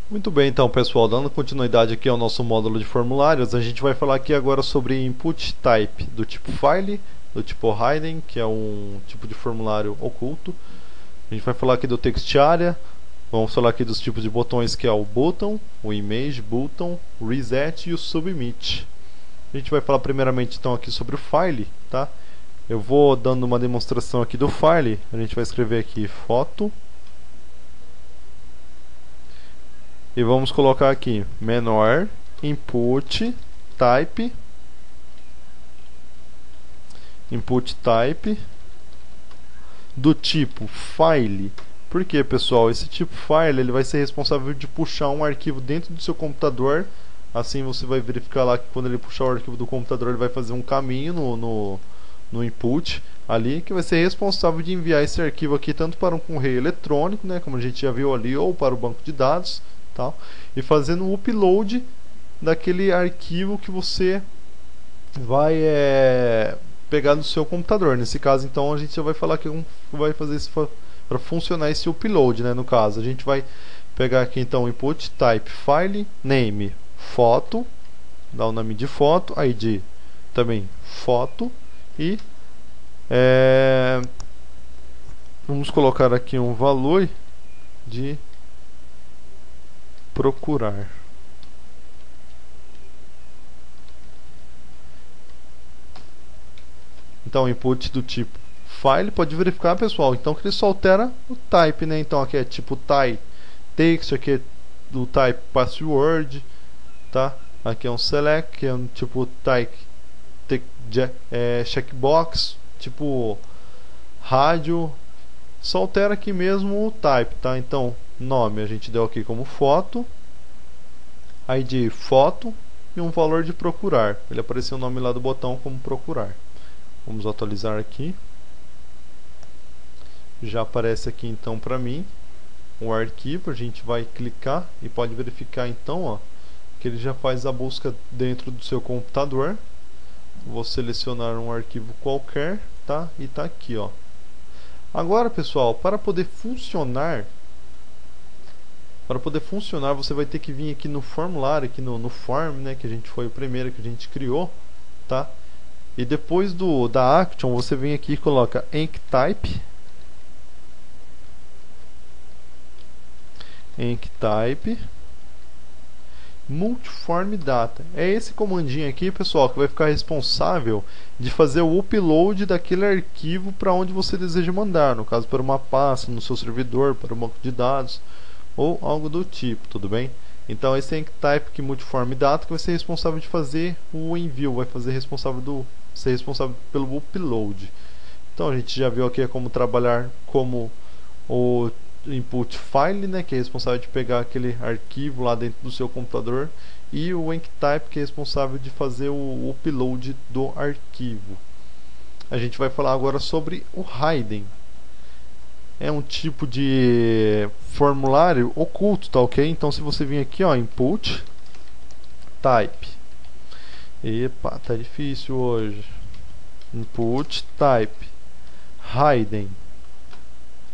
Muito bem, então, pessoal, dando continuidade aqui ao nosso módulo de formulários, a gente vai falar aqui agora sobre input type do tipo file, do tipo hidden, que é um tipo de formulário oculto. A gente vai falar aqui do text area, vamos falar aqui dos tipos de botões, que é o button, o image button, o reset e o submit. A gente vai falar primeiramente então aqui sobre o file, tá? Eu vou dando uma demonstração aqui do file. A gente vai escrever aqui foto. E vamos colocar aqui menor input type do tipo file. Por quê, pessoal? Esse tipo file ele vai ser responsável de puxar um arquivo dentro do seu computador. Assim você vai verificar lá que quando ele puxar o arquivo do computador ele vai fazer um caminho no input ali, que vai ser responsável de enviar esse arquivo aqui tanto para um correio eletrônico, né, como a gente já viu ali, ou para o banco de dados, tal, e fazendo o upload daquele arquivo que você vai pegar no seu computador. Nesse caso, então, a gente já vai falar que vai fazer isso para funcionar esse upload, né? No caso, a gente vai pegar aqui então input type file name foto, dá o nome de foto, ID também foto e vamos colocar aqui um valor de procurar. Então, input do tipo file, pode verificar, pessoal, então que ele só altera o type, né? Então aqui é tipo type text, aqui é do type password, tá? Aqui é um select, que é um tipo type checkbox, tipo rádio, só altera aqui mesmo o type, tá? Então, nome a gente deu aqui como foto, ID foto e um valor de procurar. Ele apareceu o nome lá do botão como procurar. Vamos atualizar aqui. Já aparece aqui então para mim o arquivo. A gente vai clicar e pode verificar então, ó, que ele já faz a busca dentro do seu computador. Vou selecionar um arquivo qualquer, tá? E tá aqui, ó. Agora, pessoal, para poder funcionar, você vai ter que vir aqui no formulário, aqui no form, né, que a gente foi o primeiro que a gente criou, tá? E depois da action, você vem aqui e coloca enctype multiform data. É esse comandinho aqui, pessoal, que vai ficar responsável de fazer o upload daquele arquivo para onde você deseja mandar, no caso para uma pasta no seu servidor, para um banco de dados ou algo do tipo, tudo bem? Então esse enctype que multiform data que vai ser responsável de fazer o envio, vai ser responsável pelo upload. Então a gente já viu aqui como trabalhar como o input file, né, que é responsável de pegar aquele arquivo lá dentro do seu computador, e o enctype, que é responsável de fazer o upload do arquivo. A gente vai falar agora sobre o hidden. É um tipo de formulário oculto, tá ok? Então se você vir aqui, ó, input type. Epa, tá difícil hoje. Input type hidden,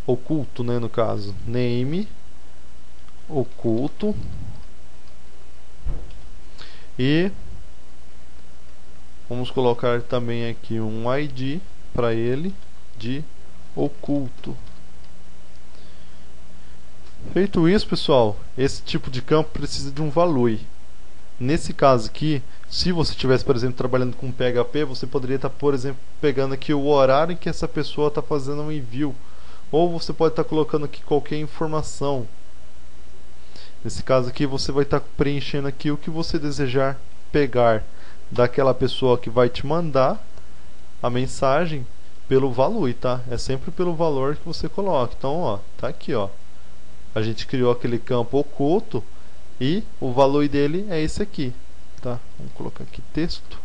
oculto, né, no caso, name oculto, e vamos colocar também aqui um ID para ele de oculto. Feito isso, pessoal, esse tipo de campo precisa de um value. Nesse caso aqui, se você estivesse, por exemplo, trabalhando com PHP, você poderia estar, por exemplo, pegando aqui o horário em que essa pessoa está fazendo um envio, ou você pode estar colocando aqui qualquer informação. Nesse caso aqui, você vai estar preenchendo aqui o que você desejar pegar daquela pessoa que vai te mandar a mensagem pelo valor, tá? É sempre pelo valor que você coloca. Então, ó, tá aqui, ó. A gente criou aquele campo oculto e o valor dele é esse aqui, tá? Vamos colocar aqui texto.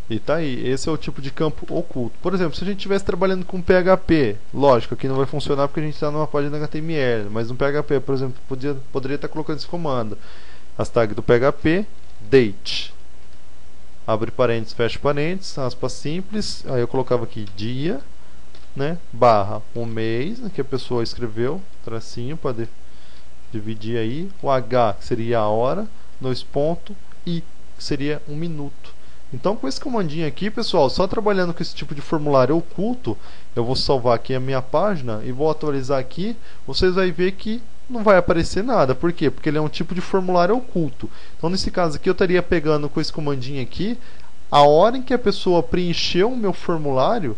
E tá aí, esse é o tipo de campo oculto. Por exemplo, se a gente estivesse trabalhando com PHP, lógico, aqui não vai funcionar porque a gente está numa página HTML, mas no PHP, por exemplo, poderia estar colocando esse comando. As tags do PHP, date, abre parênteses, fecha parênteses, aspas simples, aí eu colocava aqui dia, né, barra o mês que a pessoa escreveu, tracinho para dividir aí, o H que seria a hora, 2 pontos, I que seria 1 minuto. Então com esse comandinho aqui, pessoal, só trabalhando com esse tipo de formulário oculto, eu vou salvar aqui a minha página e vou atualizar aqui, vocês vão ver que não vai aparecer nada. Por quê? Porque ele é um tipo de formulário oculto. Então nesse caso aqui eu estaria pegando com esse comandinho aqui, a hora em que a pessoa preencheu o meu formulário,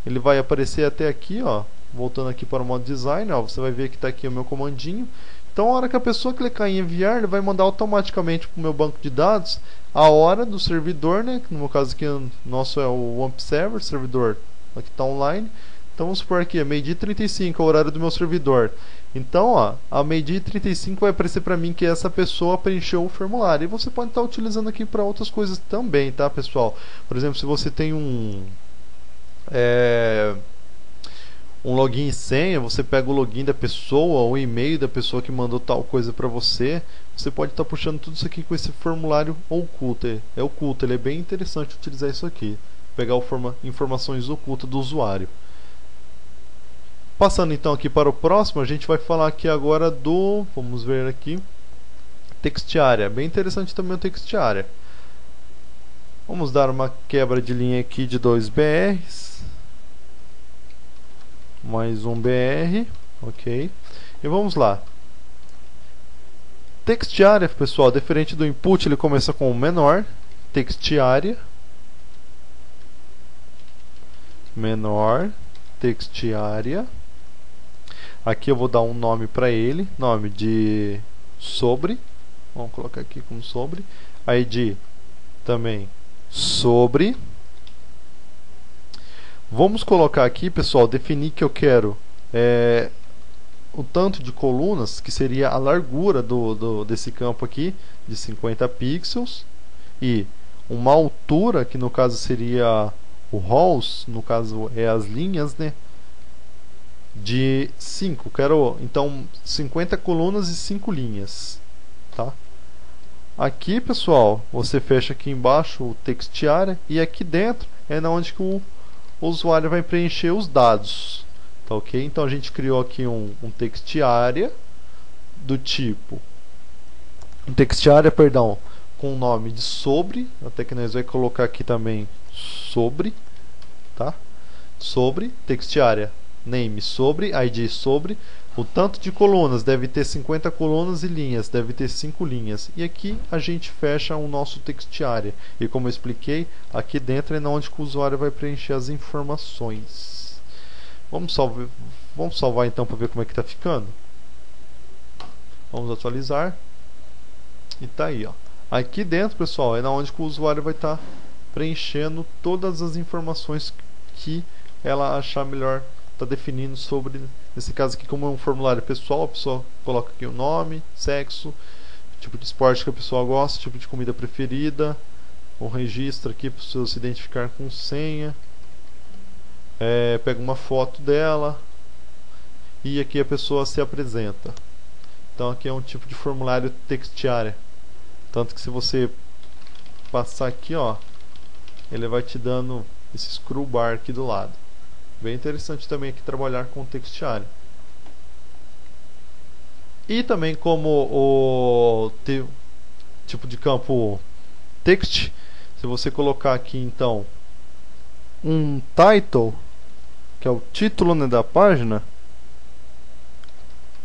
ele vai aparecer até aqui, ó, voltando aqui para o modo design, ó, você vai ver que está aqui o meu comandinho. Então a hora que a pessoa clicar em enviar, ele vai mandar automaticamente para o meu banco de dados a hora do servidor, né? No meu caso aqui o nosso é o WAMP Server, servidor aqui está online. Então vamos supor aqui, meio-dia 35 é o horário do meu servidor. Então, ó, a meio-dia 35 vai aparecer para mim que essa pessoa preencheu o formulário. E você pode estar utilizando aqui para outras coisas também, tá, pessoal? Por exemplo, se você tem um login e senha, você pega o login da pessoa ou o e-mail da pessoa que mandou tal coisa para você, você pode estar puxando tudo isso aqui com esse formulário oculto. É oculto, ele é bem interessante utilizar isso aqui, pegar informações ocultas do usuário. Passando então aqui para o próximo, a gente vai falar aqui agora do, vamos ver aqui, textiária. Bem interessante também o textiária. Vamos dar uma quebra de linha aqui de 2 BRs. Mais um BR, ok. E vamos lá. Textiária, pessoal, diferente do input, ele começa com o menor. Textiária. Menor. Textiária. Aqui eu vou dar um nome para ele, nome de sobre, vamos colocar aqui como sobre, ID também sobre. Vamos colocar aqui, pessoal, definir que eu quero o tanto de colunas, que seria a largura desse campo aqui, de 50 pixels, e uma altura, que no caso seria o rows, no caso é as linhas, né? De 5, quero então 50 colunas e 5 linhas, tá? Aqui, pessoal, você fecha aqui embaixo o textiária e aqui dentro é onde que o usuário vai preencher os dados, tá ok? Então a gente criou aqui um textiária do tipo perdão, com o nome de sobre, até que nós vamos colocar aqui também sobre, tá? Sobre textiária name sobre, ID sobre, o tanto de colunas deve ter 50 colunas e linhas, deve ter 5 linhas. E aqui a gente fecha o nosso textiária. E como eu expliquei, aqui dentro é onde o usuário vai preencher as informações. Vamos salvar então para ver como é que está ficando. Vamos atualizar. E tá aí, ó. Aqui dentro, pessoal, é onde o usuário vai estar preenchendo todas as informações que ela achar melhor. Está definindo sobre, nesse caso aqui, como é um formulário pessoal, a pessoa coloca aqui o nome, sexo, tipo de esporte que a pessoa gosta, tipo de comida preferida, o registro aqui para você se identificar com senha, pega uma foto dela e aqui a pessoa se apresenta. Então aqui é um tipo de formulário textiária, tanto que se você passar aqui, ó, ele vai te dando esse scroll bar aqui do lado. Bem interessante também aqui trabalhar com textiária. E também como o tipo de campo text, se você colocar aqui então um title, que é o título, né, da página,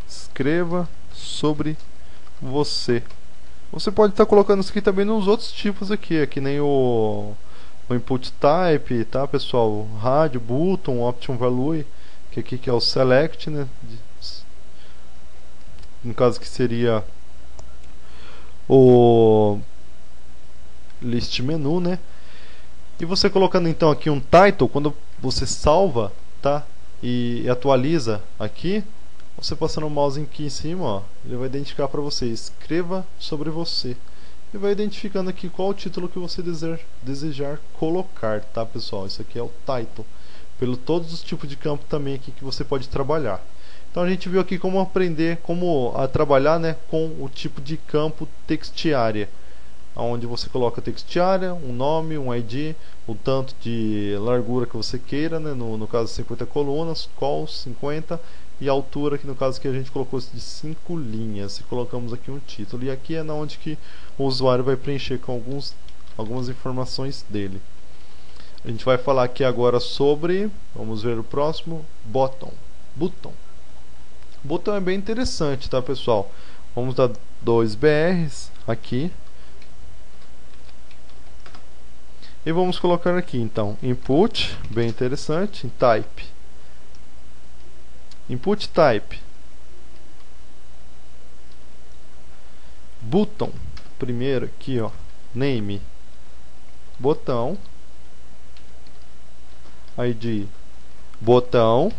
escreva sobre você. Você pode estar colocando isso aqui também nos outros tipos aqui, que nem o input type, tá, pessoal? Rádio, button, option value, que aqui que é o select, né? No caso que seria o list menu, né? E você colocando então aqui um title, quando você salva, tá? E atualiza aqui, você passando o mouse aqui em cima, ó, ele vai identificar para você, escreva sobre você. E vai identificando aqui qual o título que você desejar colocar, tá, pessoal? Isso aqui é o title, pelo todos os tipos de campo também aqui que você pode trabalhar. Então a gente viu aqui como aprender, como trabalhar, né, com o tipo de campo textiária. onde você coloca text area, um nome, um ID, o tanto de largura que você queira, né? No caso 50 colunas, calls 50, e a altura, que no caso que a gente colocou de 5 linhas, e colocamos aqui um título, e aqui é na onde que o usuário vai preencher com algumas informações dele. A gente vai falar aqui agora sobre, vamos ver o próximo, button. Button é bem interessante, tá, pessoal? Vamos dar 2 BRs aqui. E vamos colocar aqui, então, input, bem interessante, type. Input type. Button, primeiro aqui, ó, name, botão, ID, botão,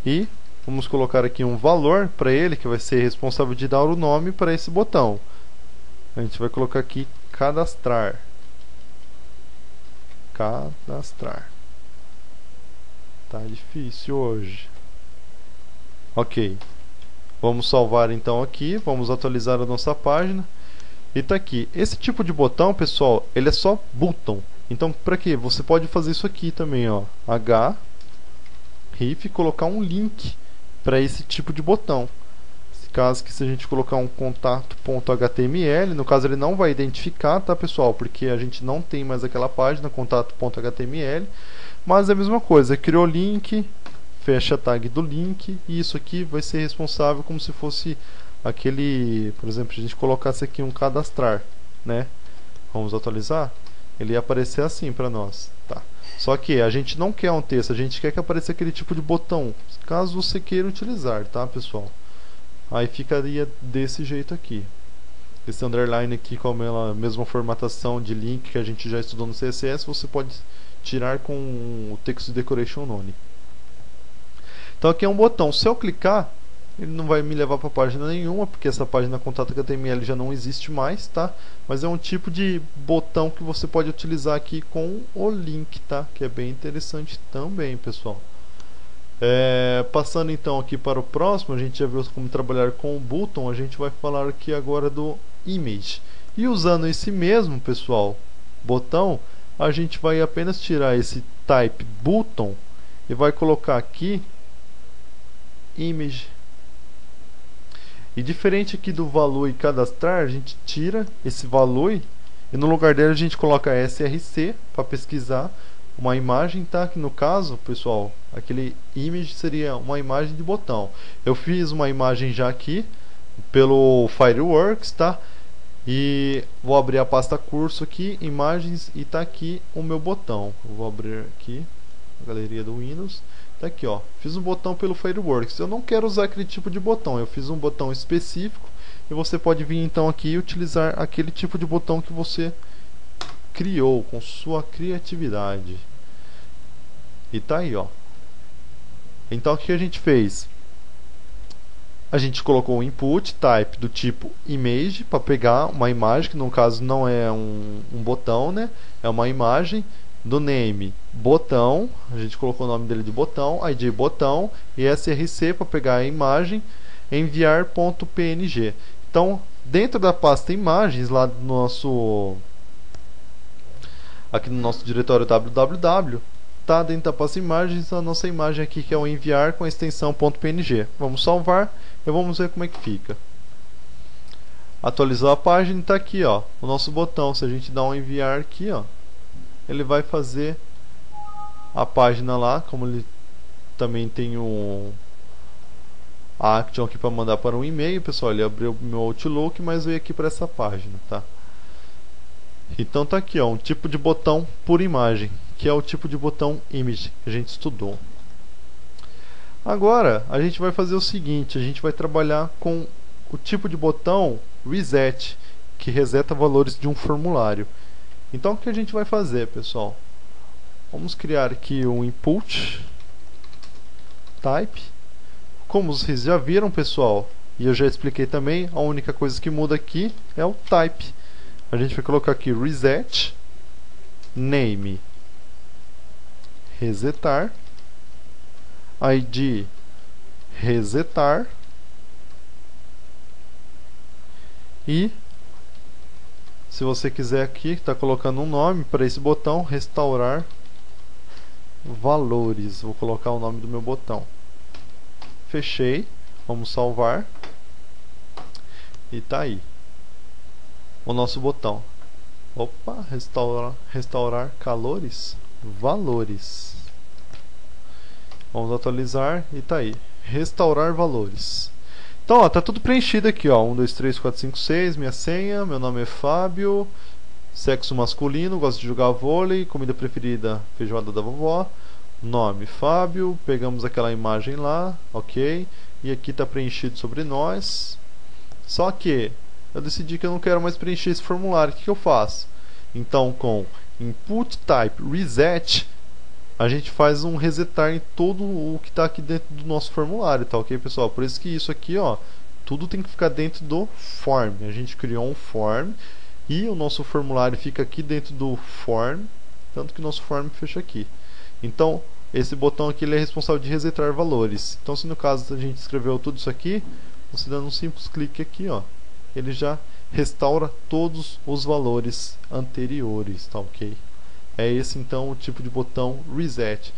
e vamos colocar aqui um valor para ele, que vai ser responsável de dar o nome para esse botão. A gente vai colocar aqui cadastrar. Tá difícil hoje. Ok. Vamos salvar então aqui, vamos atualizar a nossa página. E tá aqui. Esse tipo de botão, pessoal, ele é só button. Então, para quê? Você pode fazer isso aqui também, ó. href, colocar um link para esse tipo de botão. Caso que se a gente colocar um contato.html, no caso ele não vai identificar, tá, pessoal? Porque a gente não tem mais aquela página contato.html, mas é a mesma coisa, criou link, fecha a tag do link, e isso aqui vai ser responsável como se fosse aquele, por exemplo, se a gente colocasse aqui um cadastrar, né? Vamos atualizar? Ele ia aparecer assim para nós, tá? Só que a gente não quer um texto, a gente quer que apareça aquele tipo de botão, caso você queira utilizar, tá, pessoal? Aí ficaria desse jeito aqui. Esse underline aqui, com a mesma formatação de link que a gente já estudou no CSS, você pode tirar com o text decoration none. Então aqui é um botão. Se eu clicar, ele não vai me levar para página nenhuma, porque essa página contato.html já não existe mais, tá? Mas é um tipo de botão que você pode utilizar aqui com o link, tá? Que é bem interessante também, pessoal. Passando então aqui para o próximo, a gente já viu como trabalhar com o button, a gente vai falar aqui agora do image. E usando esse mesmo, pessoal, botão, a gente vai apenas tirar esse type button e vai colocar aqui image. E diferente aqui do value cadastrar, a gente tira esse value e no lugar dele a gente coloca src para pesquisar uma imagem, tá? Que no caso, pessoal, aquele image seria uma imagem de botão. Eu fiz uma imagem já aqui pelo Fireworks, tá? E vou abrir a pasta curso aqui, imagens, e tá aqui o meu botão. Eu vou abrir aqui a galeria do Windows. Tá aqui, ó. Fiz um botão pelo Fireworks. Eu não quero usar aquele tipo de botão. Eu fiz um botão específico e você pode vir então aqui e utilizar aquele tipo de botão que você criou com sua criatividade. E tá aí, ó. Então o que a gente fez? A gente colocou o input type do tipo image para pegar uma imagem, que no caso não é um botão, né? É uma imagem. Do name botão, a gente colocou o nome dele de botão, ID botão, e src para pegar a imagem, enviar.png. Então, dentro da pasta imagens, lá do nosso aqui no nosso diretório www, tá dentro da pasta imagens a nossa imagem aqui, que é o enviar com a extensão .png. Vamos salvar e vamos ver como é que fica. Atualizou a página e está aqui, ó, o nosso botão. Se a gente dá um enviar aqui, ó, ele vai fazer a página lá, como ele também tem a action aqui para mandar para um e-mail, pessoal. Ele abriu o meu Outlook, mas veio aqui para essa página, tá? Então tá aqui, ó, um tipo de botão por imagem, que é o tipo de botão image que a gente estudou. Agora a gente vai fazer o seguinte: a gente vai trabalhar com o tipo de botão reset, que reseta valores de um formulário. Então o que a gente vai fazer, pessoal? Vamos criar aqui um input type. Como vocês já viram, pessoal, e eu já expliquei também, a única coisa que muda aqui é o type. A gente vai colocar aqui reset name resetar id resetar E se você quiser aqui, está colocando um nome para esse botão, restaurar valores. Vou colocar o nome do meu botão. Fechei. Vamos salvar. E tá aí o nosso botão. Opa, restaurar valores. Vamos atualizar e tá aí. Restaurar valores. Então, ó, tá tudo preenchido aqui, ó. 1, 2, 3, 4, 5, 6, minha senha, meu nome é Fábio, sexo masculino, gosto de jogar vôlei, comida preferida, feijoada da vovó, nome Fábio, pegamos aquela imagem lá, ok, e aqui tá preenchido sobre nós. Só que eu decidi que eu não quero mais preencher esse formulário. O que eu faço? Então, com input type reset, a gente faz um resetar em todo o que está aqui dentro do nosso formulário, tá ok, pessoal? Por isso que isso aqui, ó, tudo tem que ficar dentro do form. A gente criou um form e o nosso formulário fica aqui dentro do form, tanto que o nosso form fecha aqui. Então, esse botão aqui ele é responsável de resetar valores. Então, se no caso a gente escreveu tudo isso aqui, você dando um simples clique aqui, ó, ele já restaura todos os valores anteriores, tá ok? É esse então o tipo de botão reset.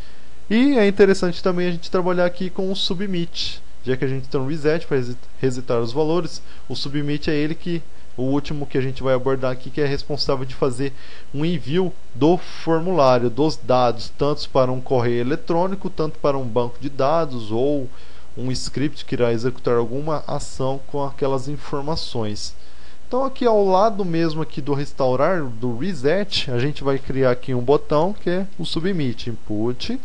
E é interessante também a gente trabalhar aqui com o submit, já que a gente tem um reset para resetar os valores. O submit é ele que o último que a gente vai abordar aqui, que é responsável de fazer um envio do formulário, dos dados, tanto para um correio eletrônico, tanto para um banco de dados ou um script que irá executar alguma ação com aquelas informações. Então aqui ao lado mesmo aqui do restaurar, do reset, a gente vai criar aqui um botão que é o submit, input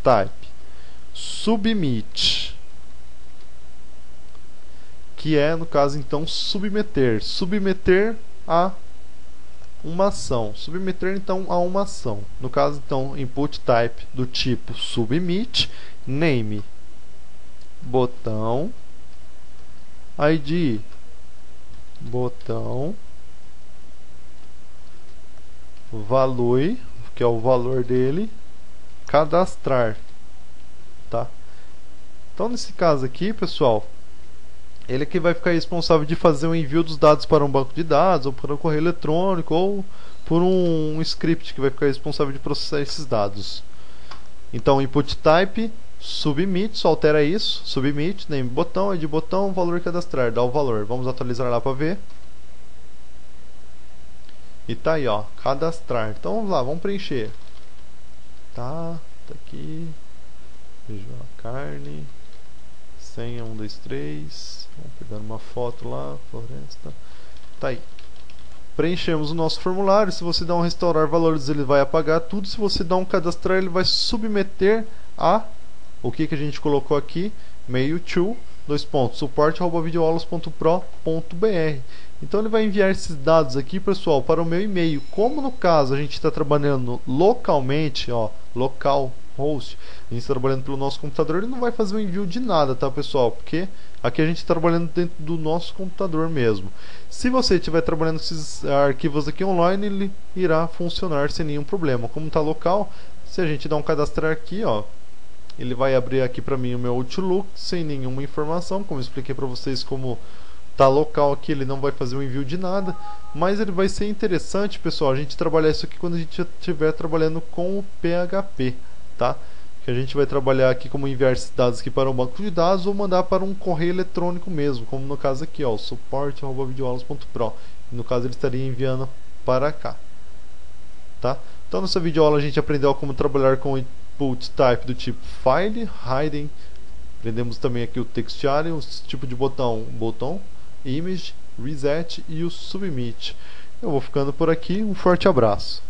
type submit, que é no caso então submeter a uma ação, submeter então a uma ação. No caso então input type do tipo submit, name botão, ID botão, value, que é o valor dele, cadastrar, tá? Então nesse caso aqui, pessoal, ele que vai ficar responsável de fazer o envio dos dados para um banco de dados, ou para um correio eletrônico, ou por um script que vai ficar responsável de processar esses dados. Então input type submit, só altera isso, submit, name botão, ID botão, valor cadastrar, dá o valor. Vamos atualizar lá para ver. E tá aí, ó, cadastrar. Então vamos lá, vamos preencher. Tá aqui. Beijo a carne. Senha 1, 2, 3. Vamos pegar uma foto lá, floresta. Tá aí. Preenchemos o nosso formulário. Se você dá um restaurar valores, ele vai apagar tudo. Se você dá um cadastrar, ele vai submeter a o que a gente colocou aqui, mail to, suporte@videoaulas.pro.br. Então ele vai enviar esses dados aqui, pessoal, para o meu e-mail. Como no caso a gente está trabalhando localmente, ó, local host, a gente está trabalhando pelo nosso computador, ele não vai fazer o envio de nada, tá, pessoal? Porque aqui a gente está trabalhando dentro do nosso computador mesmo. Se você estiver trabalhando com esses arquivos aqui online, ele irá funcionar sem nenhum problema. Como está local, se a gente dá um cadastrar aqui, ó, ele vai abrir aqui para mim o meu Outlook sem nenhuma informação, como eu expliquei para vocês, como tá local aqui, ele não vai fazer o envio de nada, mas ele vai ser interessante, pessoal, a gente trabalhar isso aqui quando a gente estiver trabalhando com o PHP, tá? Que a gente vai trabalhar aqui como enviar esses dados aqui para um banco de dados ou mandar para um correio eletrônico mesmo, como no caso aqui, ó, suporte@videoaulas.pro. No caso ele estaria enviando para cá, tá? Então nessa videoaula a gente aprendeu como trabalhar com input type do tipo file, hidden, aprendemos também aqui o textiário, o tipo de botão, image, reset e o submit. Eu vou ficando por aqui, um forte abraço.